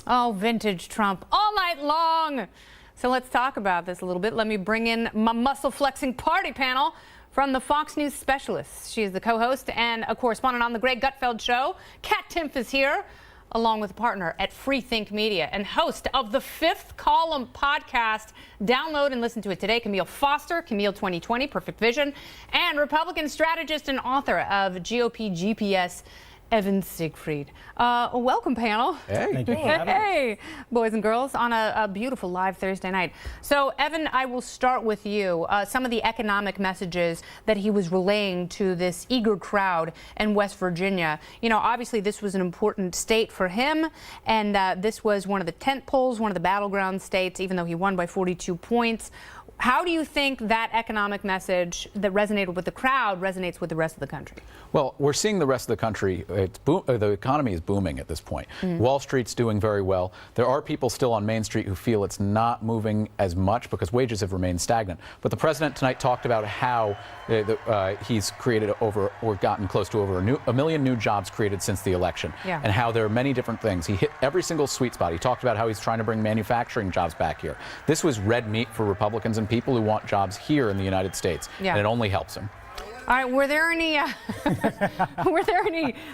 Oh, vintage Trump all night long. So let's talk about this a little bit. Let me bring in my muscle-flexing party panel from the Fox News specialist. She is the co-host and a correspondent on The Greg Gutfeld Show. Kat Timpf is here, along with a partner at Free Think Media and host of the Fifth Column podcast. Download and listen to it today. Camille Foster, Camille 2020, Perfect Vision, and Republican strategist and author of GOP GPS, Evan Siegfried. Welcome, panel. Hey. Thank you. Hey, boys and girls, on a beautiful live Thursday night. So, Evan, I will start with you. Some of the economic messages that he was relaying to this eager crowd in West Virginia. You know, obviously this was an important state for him, and this was one of the tent poles, one of the battleground states, even though he won by 42 points. How do you think that economic message that resonated with the crowd resonates with the rest of the country? Well, we're seeing the rest of the country, the economy is booming at this point. Wall Street's doing very well. There are people still on Main Street who feel it's not moving as much because wages have remained stagnant. But the president tonight talked about how he's created or gotten close to over a million new jobs created since the election, and how there are many different things. He hit every single sweet spot. He talked about how he's trying to bring manufacturing jobs back here. This was red meat for Republicans and people who want jobs here in the United States, and it only helps him. All right, were there any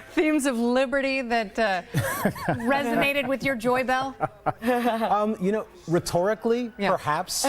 themes of liberty that resonated with your joy bell? You know, rhetorically, perhaps,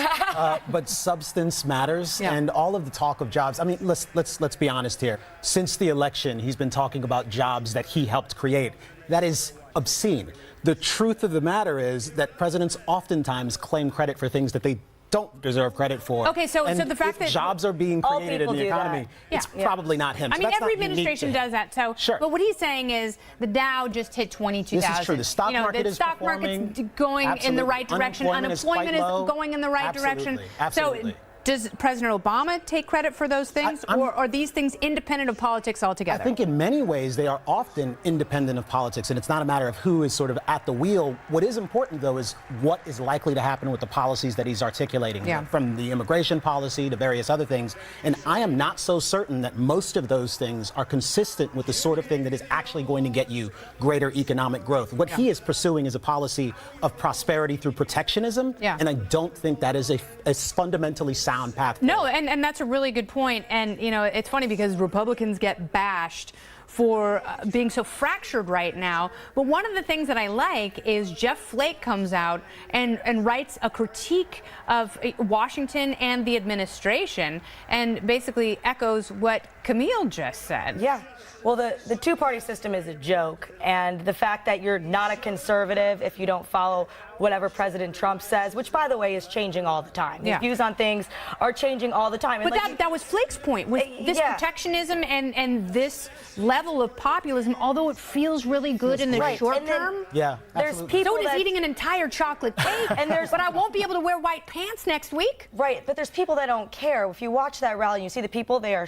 but substance matters, and all of the talk of jobs. I mean, let's be honest here. Since the election, he's been talking about jobs that he helped create. That is obscene. The truth of the matter is that presidents oftentimes claim credit for things that they don't deserve credit for. Okay, so the fact that jobs are being created in the economy, it's probably not him. I mean, every administration does that. So, but what he's saying is the Dow just hit 22,000. This is true. The stock market is performing. The stock market's going in the right direction. Unemployment is going in the right direction. Absolutely. So, does President Obama take credit for those things, or are these things independent of politics altogether? I think in many ways they are often independent of politics, and it's not a matter of who is sort of at the wheel. What is important, though, is what is likely to happen with the policies that he's articulating, from the immigration policy to various other things. And I am not so certain that most of those things are consistent with the sort of thing that is actually going to get you greater economic growth. What he is pursuing is a policy of prosperity through protectionism, and I don't think that is a fundamentally sound path. No, and that's a really good point. And, you know, it's funny because Republicans get bashed for being so fractured right now. But one of the things that I like is Jeff Flake comes out and writes a critique of Washington and the administration and basically echoes what Camille just said. Yeah. Well, the two-party system is a joke, and the fact that you're not a conservative if you don't follow whatever President Trump says, which, by the way, is changing all the time. His views on things are changing all the time. And but that was Flake's point, with this protectionism and this level of populism, although it feels really good in the short term. There's people so does eating an entire chocolate cake, but I won't be able to wear white pants next week. Right, but there's people that don't care. If you watch that rally, you see the people, they are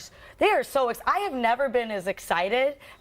so excited. I have never been as excited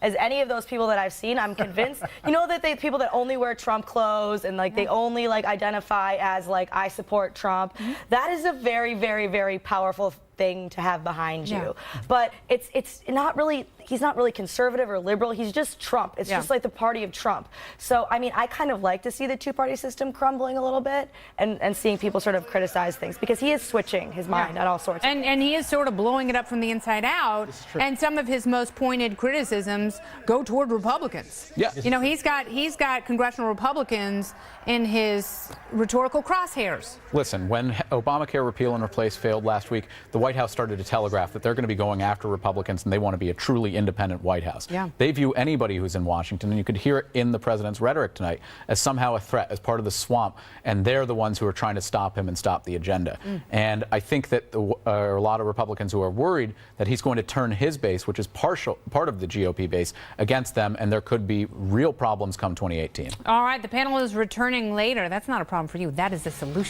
as any of those people that I've seen. I'm convinced. You know that they people that only wear Trump clothes and they only identify as I support Trump. That is a very, very, very powerful thing to have behind you. But it's not really, he's not really conservative or liberal. He's just Trump. It's just like the party of Trump. So, I mean, I kind of like to see the two-party system crumbling a little bit and seeing people sort of criticize things, because he is switching his mind on all sorts of things. And he is sort of blowing it up from the inside out. And some of his most pointed criticisms go toward Republicans. You know, he's got congressional Republicans in his rhetorical crosshairs. Listen, when Obamacare repeal and replace failed last week, the White House started to telegraph that they're going to be going after Republicans and they want to be a truly independent White House. They view anybody who's in Washington, and you could hear it in the president's rhetoric tonight, as somehow a threat, as part of the swamp, and they're the ones who are trying to stop him and stop the agenda. And I think that there are a lot of Republicans who are worried that he's going to turn his base, which is part of the GOP base, against them, and there could be real problems come 2018. All right, the panel is returning later. That's not a problem for you. That is the solution.